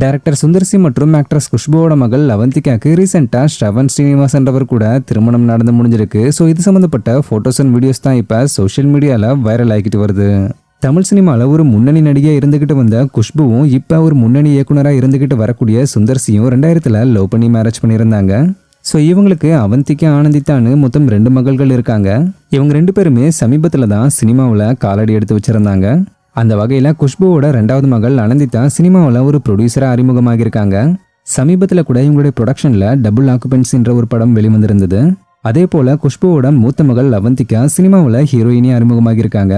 Director Sundar C மற்றும் actress குஷ்புவோட மகள் அவந்திகாக்கு ரீசெண்டா ஸ்ரவன் ஸ்ரீனிவாஸ் என்றவர் கூட திருமணம் நடந்து முடிஞ்சிருக்கு. ஸோ இது சம்பந்தப்பட்ட போட்டோஸ் அண்ட் வீடியோஸ் தான் இப்போ சோஷியல் மீடியாவில் வைரல் ஆகிட்டு வருது. தமிழ் சினிமாவில் ஒரு முன்னணி நடிகையாக இருந்துகிட்டு வந்த குஷ்புவும் இப்போ ஒரு முன்னணி இயக்குனராக இருந்துகிட்டு வரக்கூடிய சுந்தர்சியும் 2000 லவ் பண்ணி மேரேஜ் பண்ணியிருந்தாங்க. ஸோ இவங்களுக்கு அவந்திகா ஆனந்தித்தான்னு மொத்தம் 2 மகள்கள் இருக்காங்க. இவங்க 2 பேருமே சமீபத்தில் தான் சினிமாவில் காலடி எடுத்து வச்சிருந்தாங்க. அந்த வகையில் குஷ்புவோட 2வது மகள் ஆனந்திதா சினிமாவில் ஒரு ப்ரொடியூசராக அறிமுகமாகியிருக்காங்க. சமீபத்தில் கூட இவங்களுடைய ப்ரொடக்ஷனில் டபுள் ஆக்குபென்சின்ற ஒரு படம் வெளிவந்திருந்தது. அதே போல் குஷ்புவோட மூத்த மகள் அவந்திகா சினிமாவில் ஹீரோயினியாக அறிமுகமாகியிருக்காங்க.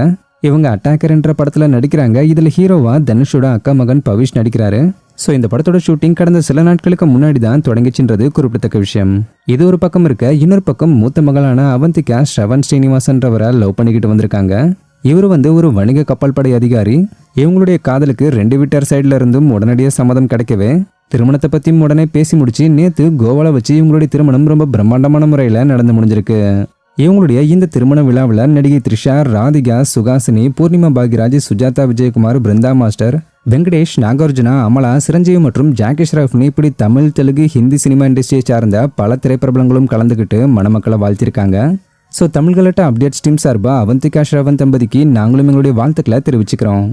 இவங்க அட்டாக்கர் என்ற படத்தில் நடிக்கிறாங்க. இதில் ஹீரோவா தனுஷோட அக்கா மகன் பவிஷ் நடிக்கிறாரு. ஸோ இந்த படத்தோட ஷூட்டிங் கடந்த சில நாட்களுக்கு முன்னாடி தான் தொடங்கிச்சுன்றது குறிப்பிடத்தக்க விஷயம். இது ஒரு பக்கம் இருக்க, இன்னொரு பக்கம் மூத்த மகளான அவந்திகா ஸ்ரவன் ஸ்ரீனிவாசன்றவரை லவ் பண்ணிக்கிட்டு வந்திருக்காங்க. இவர் ஒரு வணிக கப்பல் படை அதிகாரி. இவங்களுடைய காதலுக்கு 2 வீட்டார் சைட்ல இருந்தும் உடனடியாக சம்மதம் கிடைக்கவே திருமணத்தை பற்றியும் உடனே பேசி முடிச்சு நேற்று கோவாவில் வச்சு இவங்களுடைய திருமணம் ரொம்ப பிரம்மாண்டமான முறையில் நடந்து முடிஞ்சிருக்கு. இவங்களுடைய இந்த திருமண விழாவில் நடிகை த்ரிஷா, ராதிகா, சுகாசினி, பூர்ணிமா பாக்யராஜ், சுஜாதா விஜயகுமார், பிருந்தா மாஸ்டர், வெங்கடேஷ், நாகார்ஜுனா, அமலா, சிரஞ்சீவி மற்றும் ஜாக்கி ஷ்ராஃப்னி இப்படி தமிழ், தெலுங்கு, ஹிந்தி சினிமா இண்டஸ்ட்ரியை சார்ந்த பல திரைப்பிரபலங்களும் கலந்துக்கிட்டு மணமக்களை வாழ்த்திருக்காங்க. ஸோ தமிழ்கலட்ட அப்டேட்ஸ் டீம் சார்பாக அவந்திகா ஸ்ரவன் தம்பதிக்கு நாங்களும் எங்களுடைய வாழ்த்துக்களை தெரிவிச்சுக்கிறோம்.